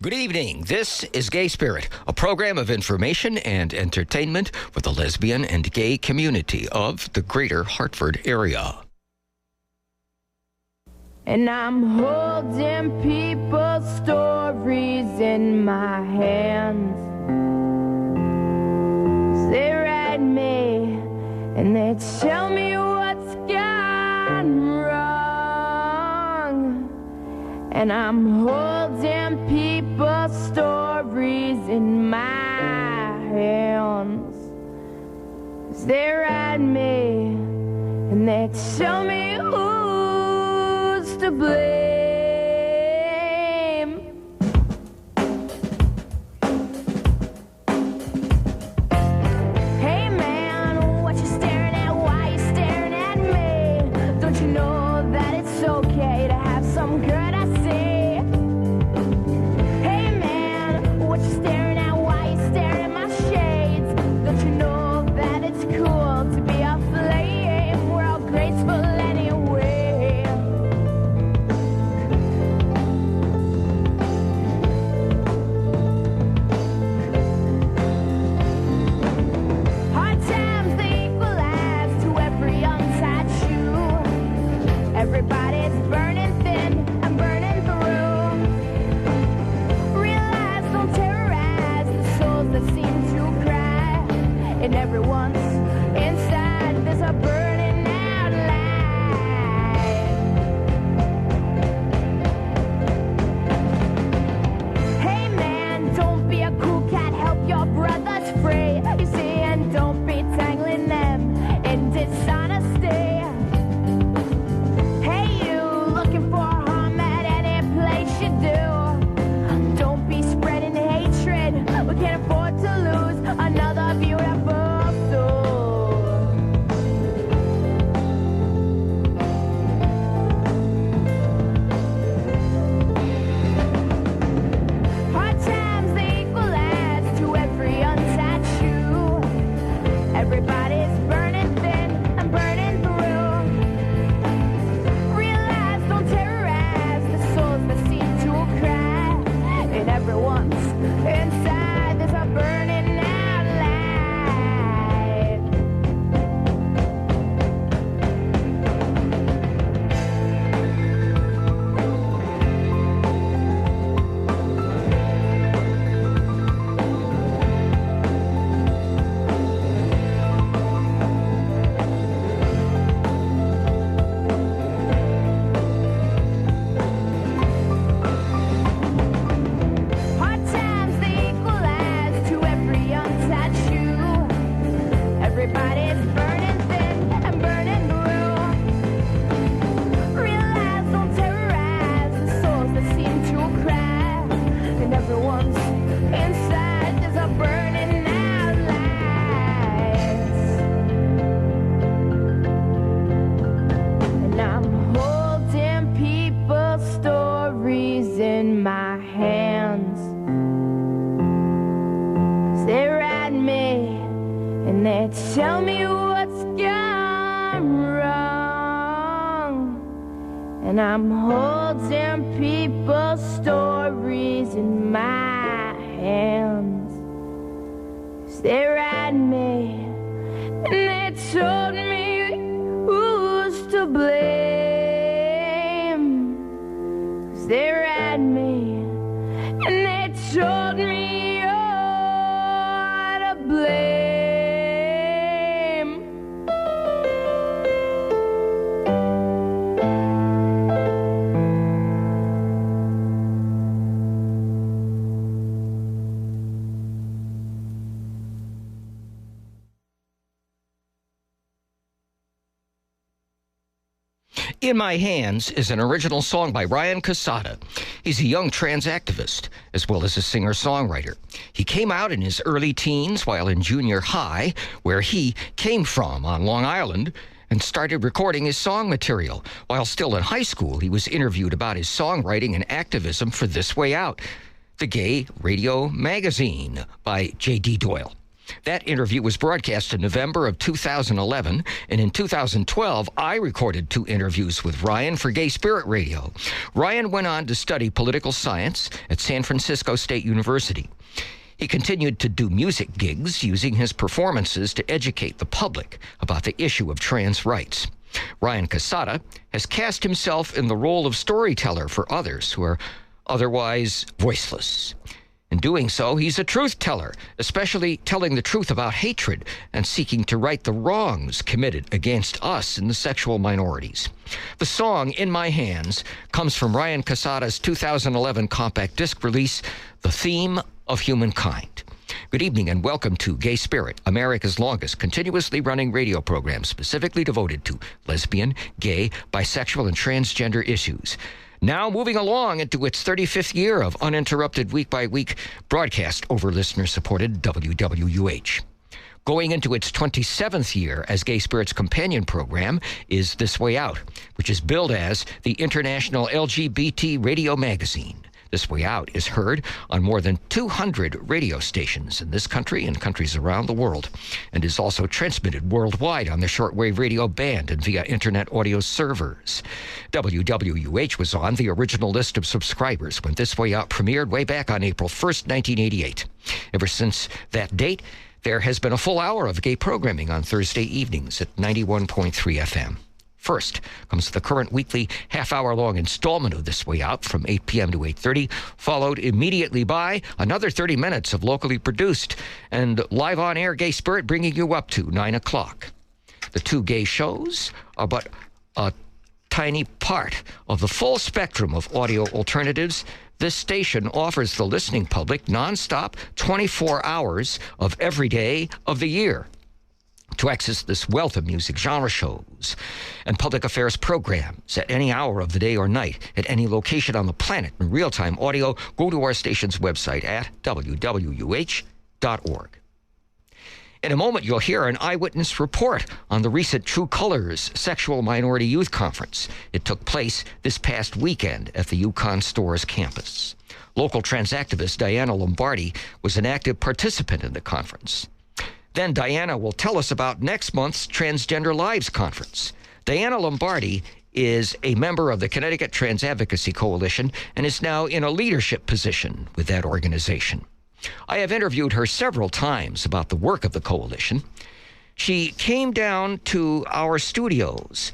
Good evening. This is Gay Spirit, a program of information and entertainment for the lesbian and gay community of the greater Hartford area. And I'm holding people's stories in my hands. They write me and they tell me what's gone wrong. And I'm holding people's stories in my hands. They write me and they tell me who's to blame. Hey man, what you staring at? Why you staring at me? Don't you know that it's okay to have some good I say? Hey man, what you staring at? Why you staring at my shades? Don't you know that it's cool to be a flame? We're all graceful anyway. Hard times, they equalize to every untied shoe. Everybody's burning thin and burning through. Realize, don't terrorize the souls that seem to cry. In everyone's inside, there's a burning out light. Hey man, don't be a cool cat, help your brothers free. You see, and don't be tangling them in dishonesty. Hey you, looking for harm at any place you do. Don't be spreading hatred, we can't afford to lose another beautiful soul. Hard times, they equalize to every untied shoe. Everybody's burning thin and burning through. Realize, don't terrorize the souls that seem to cry. In everyone's inside, there's a burning out light. Hard times, they equalize to every untied shoe. Everybody's burning thin and burning through. Realize, don't terrorize the souls that seem to cry. And everyone's inside, there's a burning out lights. And I'm holding people's stories in my hands. They write me and they tell me what's gone wrong. And I'm holding people's stories in my hands. They write me and they told me who's to blame. They write me and they told me you're to blame. In My Hands is an original song by Ryan Casada. He's a young trans activist, as well as a singer-songwriter. He came out in his early teens while in junior high, where he came from on Long Island, and started recording his song material. While still in high school, he was interviewed about his songwriting and activism for This Way Out, the gay radio magazine by J.D. Doyle. That interview was broadcast in November of 2011, and in 2012, I recorded 2 interviews with Ryan for Gay Spirit Radio. Ryan went on to study political science at San Francisco State University. He continued to do music gigs using his performances to educate the public about the issue of trans rights. Ryan Casada has cast himself in the role of storyteller for others who are otherwise voiceless. In doing so, he's a truth teller, especially telling the truth about hatred and seeking to right the wrongs committed against us in the sexual minorities. The song, In My Hands, comes from Ryan Casada's 2011 compact disc release, The Theme of Humankind. Good evening and welcome to Gay Spirit, America's longest continuously running radio program specifically devoted to lesbian, gay, bisexual, and transgender issues. Now moving along into its 35th year of uninterrupted week-by-week broadcast over listener-supported WWUH. Going into its 27th year as Gay Spirit's companion program is This Way Out, which is billed as the International LGBT Radio Magazine. This Way Out is heard on more than 200 radio stations in this country and countries around the world, and is also transmitted worldwide on the shortwave radio band and via internet audio servers. WWUH was on the original list of subscribers when This Way Out premiered way back on April 1st, 1988. Ever since that date, there has been a full hour of gay programming on Thursday evenings at 91.3 FM. First comes the current weekly half-hour-long installment of This Way Out from 8 p.m. to 8:30, followed immediately by another 30 minutes of locally produced and live-on-air Gay Spirit bringing you up to 9 o'clock. The 2 gay shows are but a tiny part of the full spectrum of audio alternatives. This station offers the listening public nonstop 24 hours of every day of the year. To access this wealth of music genre shows and public affairs programs at any hour of the day or night, at any location on the planet in real-time audio, go to our station's website at wwuh.org. In a moment, you'll hear an eyewitness report on the recent True Colors Sexual Minority Youth Conference. It took place this past weekend at the Yukon Stores campus. Local transactivist Diana Lombardi was an active participant in the conference. Then Diana will tell us about next month's Transgender Lives Conference. Diana Lombardi is a member of the Connecticut Trans Advocacy Coalition and is now in a leadership position with that organization. I have interviewed her several times about the work of the coalition. She came down to our studios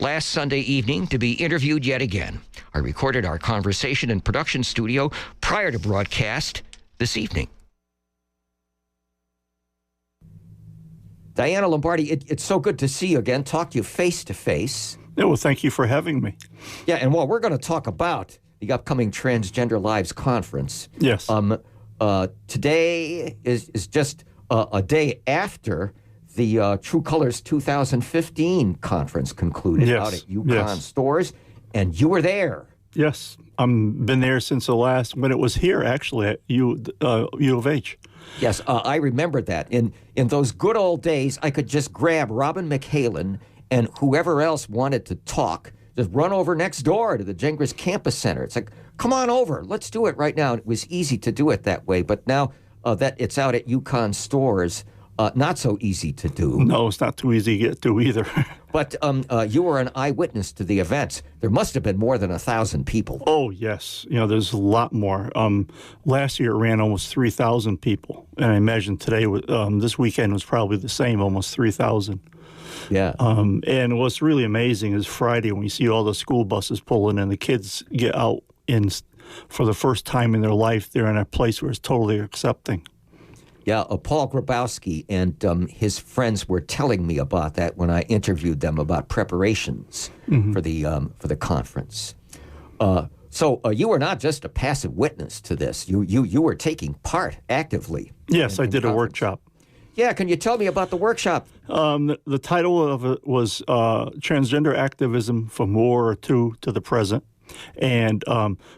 last Sunday evening to be interviewed yet again. I recorded our conversation in production studio prior to broadcast this evening. Diana Lombardi, it's so good to see you again, talk to you face to face. Yeah, well, thank you for having me. Yeah, and while we're going to talk about the upcoming Transgender Lives Conference. Yes. Today is just a day after the True Colors 2015 conference concluded out at Yukon Stores, and you were there. Yes, I've been there since when it was here, actually, at U of H. Yes, I remember that. In those good old days, I could just grab Robin McHalen and whoever else wanted to talk, just run over next door to the Gengras Campus Center. It's like, come on over, let's do it right now. And it was easy to do it that way, but now that it's out at Yukon Stores, not so easy to do. No, it's not too easy to get to either. But you were an eyewitness to the events. There must have been more than 1,000 people. Oh, yes. There's a lot more. Last year it ran almost 3,000 people. And I imagine today, this weekend was probably the same, almost 3,000. Yeah. And what's really amazing is Friday when you see all the school buses pulling and the kids get out for the first time in their life, they're in a place where it's totally accepting. Yeah, Paul Grabowski and his friends were telling me about that when I interviewed them about preparations for the conference. So you were not just a passive witness to this; you were taking part actively. Yes, I did a workshop. Yeah, can you tell me about the workshop? The title of it was Transgender Activism from World War II to the Present, and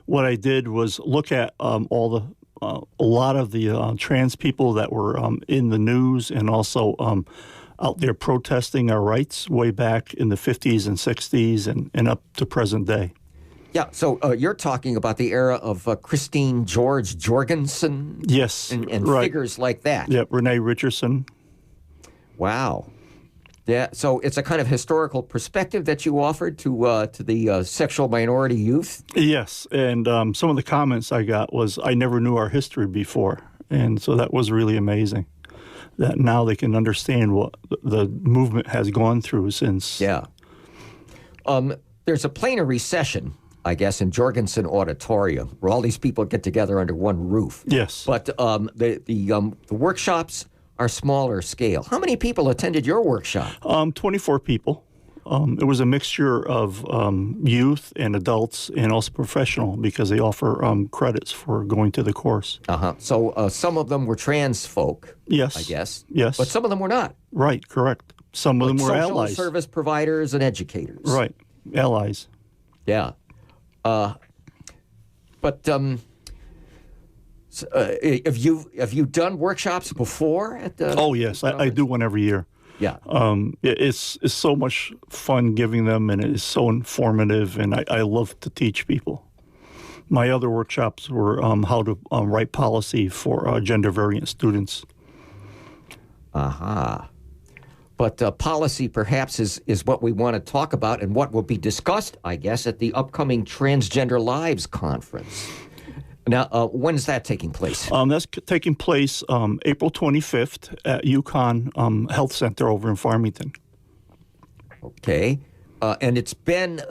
what I did was look at a lot of the trans people that were in the news and also out there protesting our rights way back in the 50s and 60s and up to present day. Yeah, so you're talking about the era of Christine George Jorgensen? Yes, and right. figures like that. Yeah, Renee Richardson. Wow. Yeah, so it's a kind of historical perspective that you offered to the sexual minority youth? Yes, and some of the comments I got was, I never knew our history before. And so that was really amazing, that now they can understand what the movement has gone through since. Yeah. There's a plenary session, I guess, in Jorgensen Auditorium, where all these people get together under one roof. Yes. But the workshops are smaller scale. How many people attended your workshop? 24 people. It was a mixture of youth and adults and also professional, because they offer credits for going to the course. Uh-huh. So some of them were trans folk, Yes. I guess. Yes. But some of them were not. Right, correct. Some of them were social allies. service providers and educators. Right, allies. Yeah. But have you done workshops before at the? Oh yes, I do one every year. Yeah. It's so much fun giving them, and it's so informative, and I love to teach people. My other workshops were how to write policy for gender variant students. Aha. But policy perhaps is what we want to talk about and what will be discussed, I guess, at the upcoming Transgender Lives Conference. Now, when is that taking place? That's taking place April 25th at UConn Health Center over in Farmington. Okay. And it's been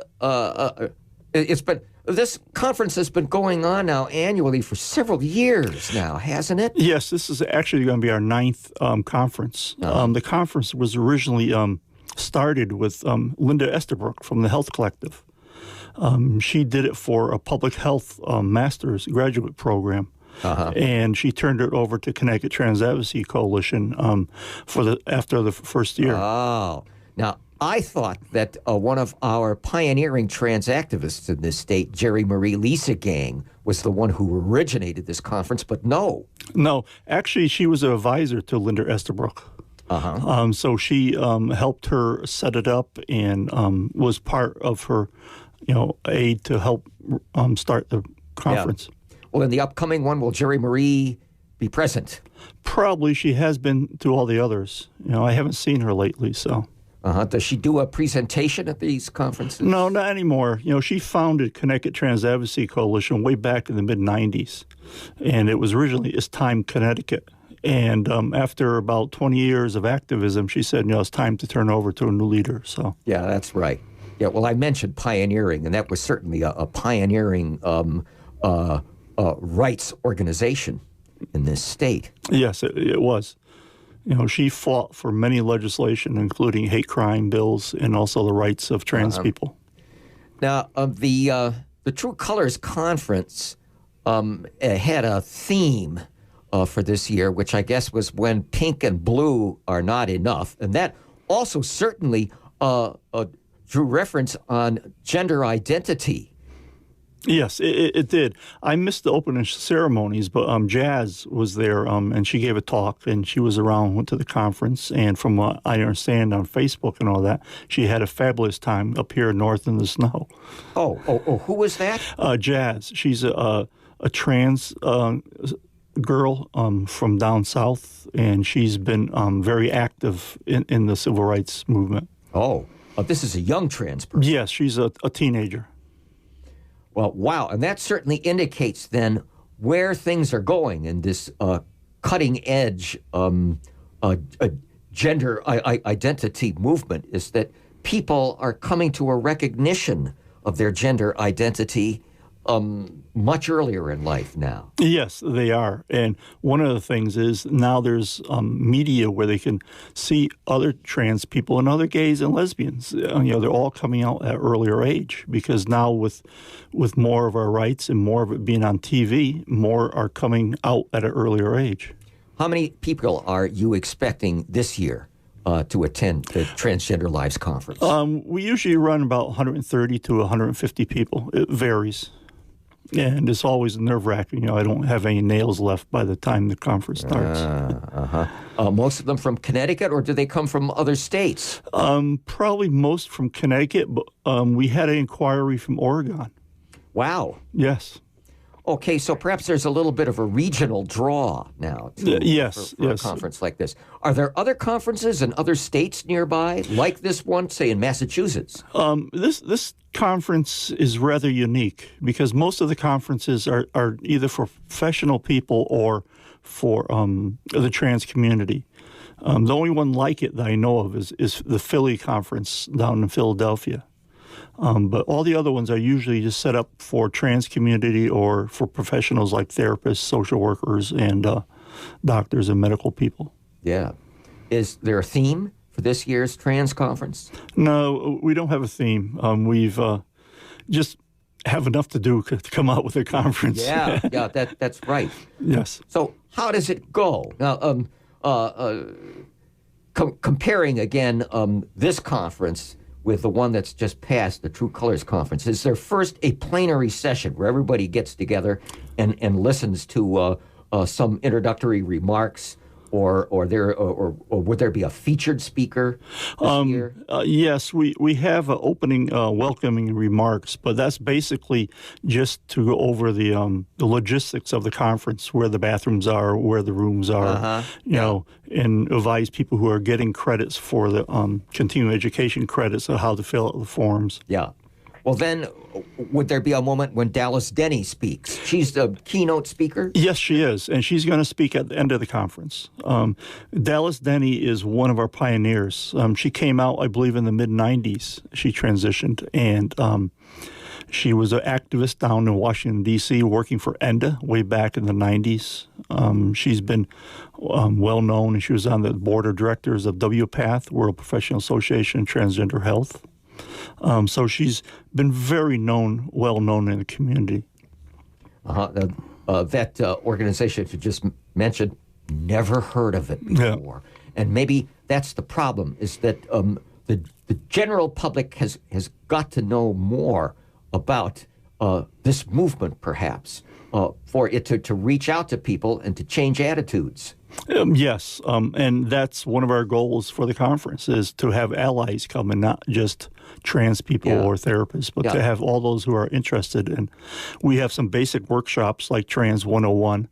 this conference has been going on now annually for several years now, hasn't it? Yes, this is actually going to be our 9th conference. The conference was originally started with Linda Estabrook from the Health Collective. She did it for a public health master's graduate program. And she turned it over to Connecticut Trans Advocacy Coalition after the first year. Oh, now I thought that one of our pioneering trans activists in this state, Jerry Marie Lisa Gang, was the one who originated this conference, but no. No, actually, she was an advisor to Linda Estabrook. So she helped her set it up and was part of her, aid to help start the conference. Yeah. Well, in the upcoming one, will Jerry Marie be present? Probably. She has been to all the others. I haven't seen her lately, so. Does she do a presentation at these conferences? No, not anymore. She founded Connecticut Trans Advocacy Coalition way back in the mid-'90s, and it was originally It's Time Connecticut. And after about 20 years of activism, she said, it's time to turn over to a new leader. So yeah, that's right. Yeah, well, I mentioned pioneering, and that was certainly a pioneering rights organization in this state. Yes, it was. She fought for many legislation, including hate crime bills and also the rights of trans people. Now, the True Colors Conference had a theme for this year, which I guess was when pink and blue are not enough. And that also certainly drew reference on gender identity. Yes, it did. I missed the opening ceremonies, but Jazz was there, and she gave a talk, and she was around, went to the conference, and from what I understand on Facebook and all that, she had a fabulous time up here north in the snow. Oh, who was that? Jazz. She's a trans girl from down south, and she's been very active in the civil rights movement. Oh, this is a young trans person. Yes, she's a teenager. Well, wow, and that certainly indicates then where things are going in this cutting-edge gender identity movement, is that people are coming to a recognition of their gender identity much earlier in life now. Yes, they are. And one of the things is now there's media where they can see other trans people and other gays and lesbians. They're all coming out at earlier age, because now with more of our rights and more of it being on TV, more are coming out at an earlier age. How many people are you expecting this year to attend the Transgender Lives Conference? We usually run about 130 to 150 people. It varies. And it's always nerve-wracking. I don't have any nails left by the time the conference starts. Most of them from Connecticut, or do they come from other states? Probably most from Connecticut, but we had an inquiry from Oregon. Wow. Yes. Okay, so perhaps there's a little bit of a regional draw now for a conference like this. Are there other conferences in other states nearby, like this one, say in Massachusetts? This conference is rather unique because most of the conferences are either for professional people or for the trans community. The only one like it that I know of is the Philly conference down in Philadelphia. But all the other ones are usually just set up for trans community or for professionals like therapists, social workers, and doctors and medical people. Yeah. Is there a theme for this year's trans conference? No, we don't have a theme. We've just have enough to do to come out with a conference. Yeah, that's right. Yes. So how does it go? Now, comparing again this conference with the one that's just passed, the True Colors Conference, is there first a plenary session where everybody gets together and listens to some introductory remarks, or would there be a featured speaker this year? Yes, we have opening welcoming remarks, but that's basically just to go over the logistics of the conference, where the bathrooms are, where the rooms are, you know, and advise people who are getting credits for the continuing education credits on how to fill out the forms. Yeah. Well, then, would there be a moment when Dallas Denny speaks? She's the keynote speaker? Yes, she is, and she's going to speak at the end of the conference. Dallas Denny is one of our pioneers. She came out, I believe, in the mid-'90s. She transitioned, and she was an activist down in Washington, D.C., working for ENDA way back in the 90s. She's been well-known, and she was on the board of directors of WPATH, World Professional Association of Transgender Health. So she's been very well known in the community. That organization you just mentioned, never heard of it before. Yeah. And maybe that's the problem, is that the general public has got to know more about this movement, perhaps, for it to reach out to people and to change attitudes. Yes, and that's one of our goals for the conference, is to have allies come, and not just trans people or therapists, but to have all those who are interested. And we have some basic workshops like Trans 101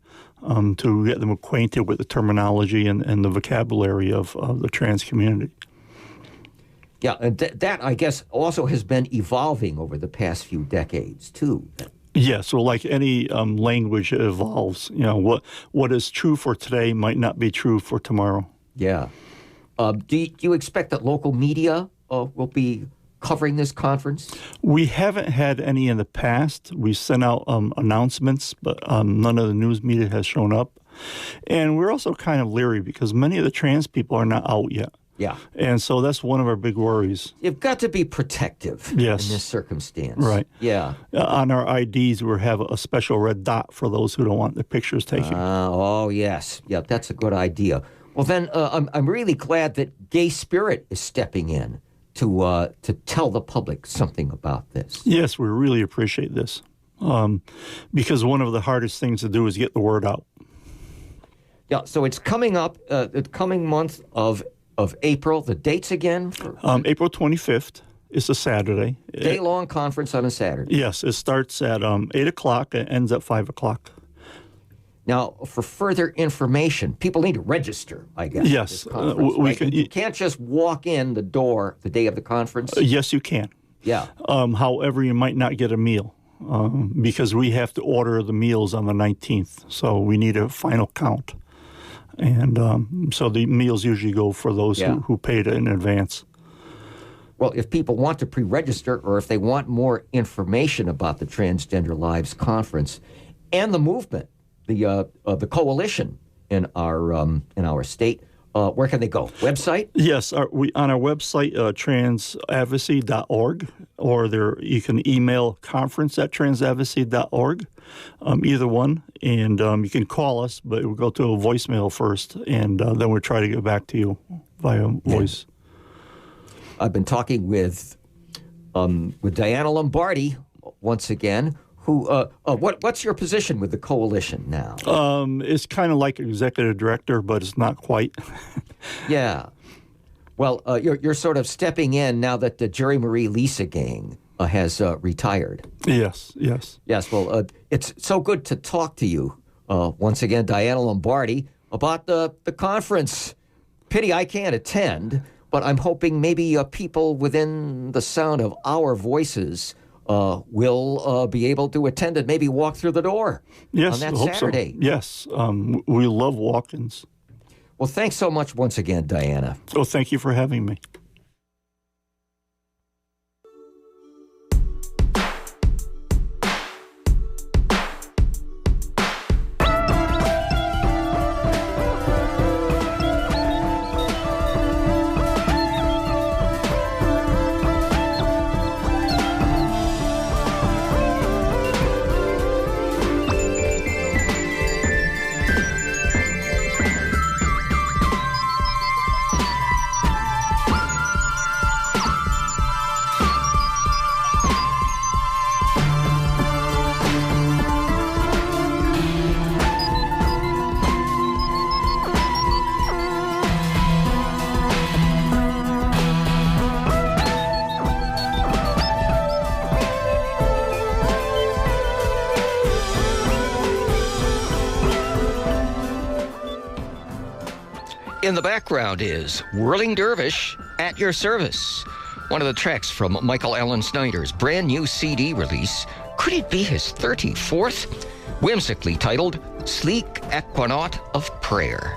to get them acquainted with the terminology and the vocabulary of the trans community. Yeah, and that, I guess, also has been evolving over the past few decades, too. Yeah, so like any language, it evolves. You know, what is true for today might not be true for tomorrow. Yeah. Do you expect that local media will be covering this conference? We haven't had any in the past. We sent out announcements, but none of the news media has shown up. And we're also kind of leery because many of the trans people are not out yet. Yeah. And so that's one of our big worries. You've got to be protective in this circumstance. Right. Yeah. On our IDs, we have a special red dot for those who don't want their pictures taken. Oh, yes. Yeah, that's a good idea. Well, then I'm really glad that Gay Spirit is stepping in to tell the public something about this. Yes, we really appreciate this because one of the hardest things to do is get the word out. Yeah, so it's coming up, the coming month of April. The dates again? April 25th. It's a Saturday. Day-long conference on a Saturday. Yes, it starts at 8 o'clock and ends at 5 o'clock. Now, for further information, people need to register, I guess. Yes. You can't just walk in the door the day of the conference? Yes, you can. Yeah. However, you might not get a meal because we have to order the meals on the 19th, so we need a final count. And so the meals usually go for those who paid in advance. Well, if people want to pre-register, or if they want more information about the Transgender Lives Conference and the movement, the coalition in our state, where can they go? Website? Yes, on our website, transadvocacy.org, or you can email conference@transadvocacy.org, either one, and you can call us, but it will go to a voicemail first, and then we'll try to get back to you via voice. I've been talking with Diana Lombardi once again. What's your position with the coalition now? It's kind of like executive director, but it's not quite. Yeah. Well, you're sort of stepping in now that the Jerry Marie Lisa gang has retired. Yes, yes. Yes, well, it's so good to talk to you once again, Diana Lombardi, about the conference. Pity I can't attend, but I'm hoping maybe people within the sound of our voices will be able to attend and maybe walk through the door Yes, on I that hope Saturday. So. Yes, we love walk-ins. Well, thanks so much once again, Diana. Oh, thank you for having me. In the background is Whirling Dervish at Your Service, one of the tracks from Michael Allen Snyder's brand new CD release. Could it be his 34th? Whimsically titled Sleek Aquanaut of Prayer.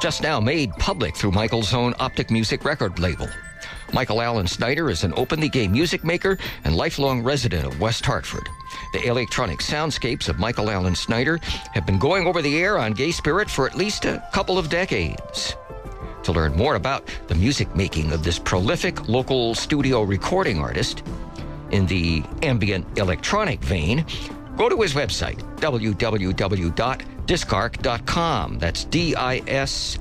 Just now made public through Michael's own Optic Music record label. Michael Allen Snyder is an openly gay music maker and lifelong resident of West Hartford. The electronic soundscapes of Michael Allen Snyder have been going over the air on Gay Spirit for at least a couple of decades. To learn more about the music making of this prolific local studio recording artist in the ambient electronic vein, go to his website, www.discark.com. That's DISCARK.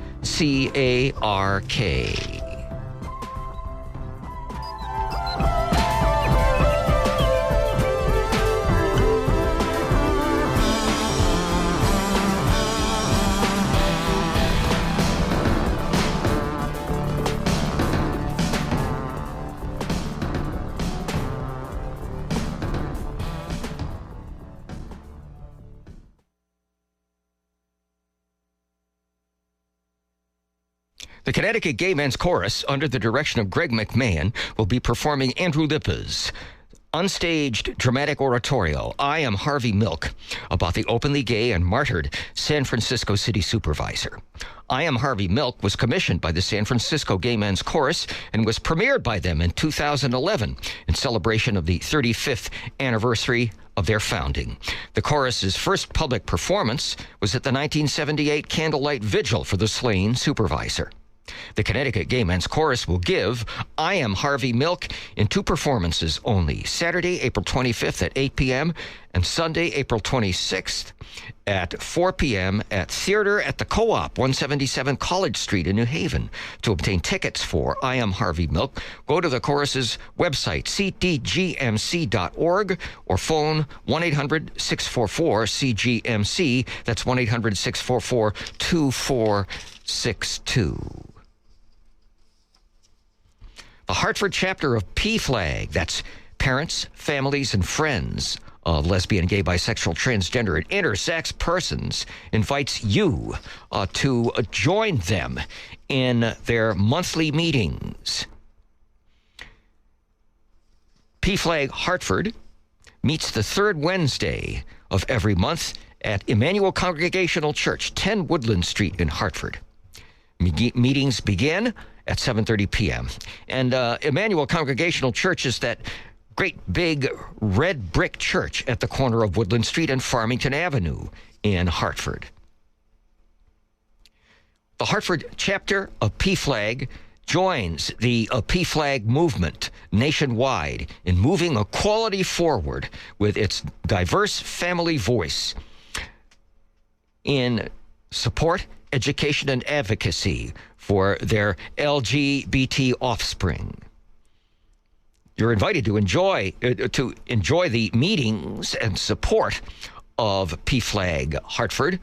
The Connecticut Gay Men's Chorus, under the direction of Greg McMahon, will be performing Andrew Lippa's unstaged dramatic oratorio, I Am Harvey Milk, about the openly gay and martyred San Francisco city supervisor. I Am Harvey Milk was commissioned by the San Francisco Gay Men's Chorus and was premiered by them in 2011 in celebration of the 35th anniversary of their founding. The chorus's first public performance was at the 1978 Candlelight Vigil for the slain supervisor. The Connecticut Gay Men's Chorus will give I Am Harvey Milk in two performances only, Saturday, April 25th at 8 p.m. and Sunday, April 26th at 4 p.m. at Theater at the Co-op, 177 College Street in New Haven. To obtain tickets for I Am Harvey Milk, go to the chorus's website, ctgmc.org, or phone 1-800-644-CGMC. That's 1-800-644-2462. The Hartford chapter of PFLAG, that's Parents, Families, and Friends of Lesbian, Gay, Bisexual, Transgender, and Intersex Persons, invites you to join them in their monthly meetings. PFLAG Hartford meets the third Wednesday of every month at Emmanuel Congregational Church, 10 Woodland Street in Hartford. Meetings begin at 7:30 p.m. And Emmanuel Congregational Church is that great big red brick church at the corner of Woodland Street and Farmington Avenue in Hartford. The Hartford chapter of PFLAG joins the PFLAG movement nationwide in moving equality forward with its diverse family voice in support, education, and advocacy for their LGBT offspring. You're invited to enjoy the meetings and support of PFLAG Hartford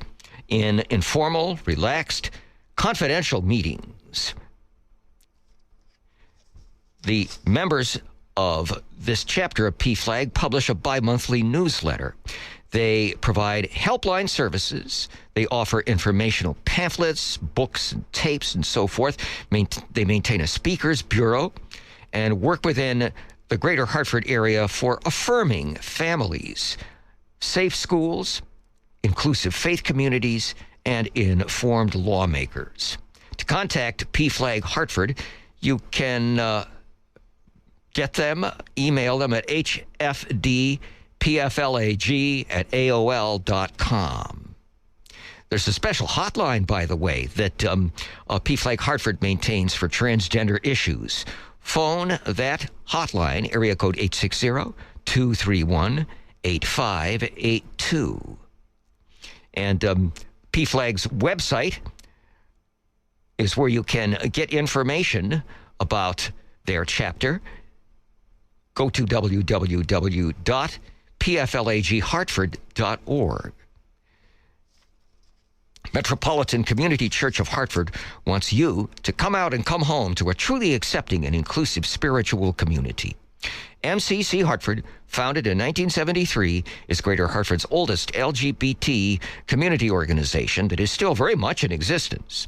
in informal, relaxed, confidential meetings. The members of this chapter of PFLAG publish a bi-monthly newsletter. They provide helpline services. They offer informational pamphlets, books, and tapes, and so forth. They maintain a speakers bureau and work within the greater Hartford area for affirming families, safe schools, inclusive faith communities, and informed lawmakers. To contact PFLAG Hartford, you can get them, email them at hfdpflag@aol.com. There's a special hotline, by the way, that PFLAG Hartford maintains for transgender issues. Phone that hotline, area code 860-231-8582. And PFLAG's website is where you can get information about their chapter. Go to www.pflaghartford.org. Metropolitan Community Church of Hartford wants you to come out and come home to a truly accepting and inclusive spiritual community. MCC Hartford, founded in 1973, is Greater Hartford's oldest LGBT community organization that is still very much in existence.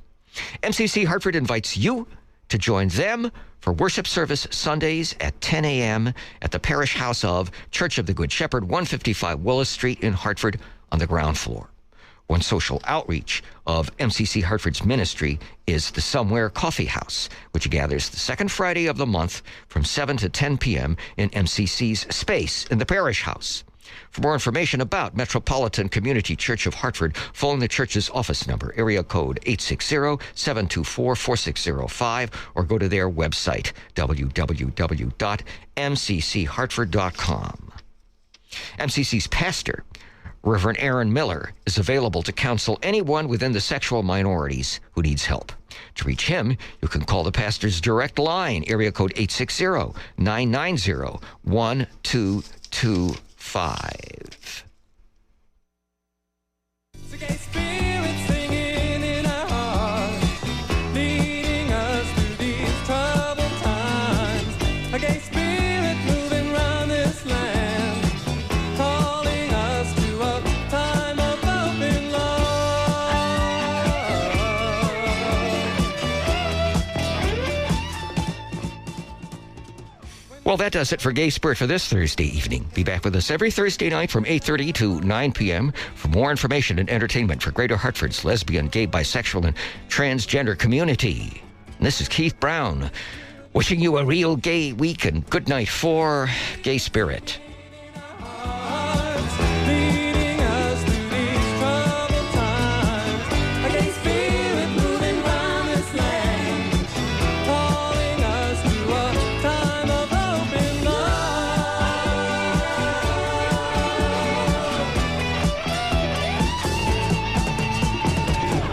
MCC Hartford invites you to join them for worship service Sundays at 10 a.m. at the Parish House of Church of the Good Shepherd, 155 Willis Street in Hartford on the ground floor. One social outreach of MCC Hartford's ministry is the Somewhere Coffee House, which gathers the second Friday of the month from 7 to 10 p.m. in MCC's space in the Parish House. For more information about Metropolitan Community Church of Hartford, phone the church's office number, area code 860-724-4605, or go to their website, www.mcchartford.com. MCC's pastor, Reverend Aaron Miller, is available to counsel anyone within the sexual minorities who needs help. To reach him, you can call the pastor's direct line, area code 860-990-1225. It's a gay spirit singing in our hearts, leading us through these troubled times. A gay spirit moving round this land, calling us to a time of open love. Well, that does it for Gay Spirit for this Thursday evening. Be back with us every Thursday night from 8:30 to 9 p.m. for more information and entertainment for Greater Hartford's lesbian, gay, bisexual, and transgender community. And this is Keith Brown, wishing you a real gay week and good night for Gay Spirit.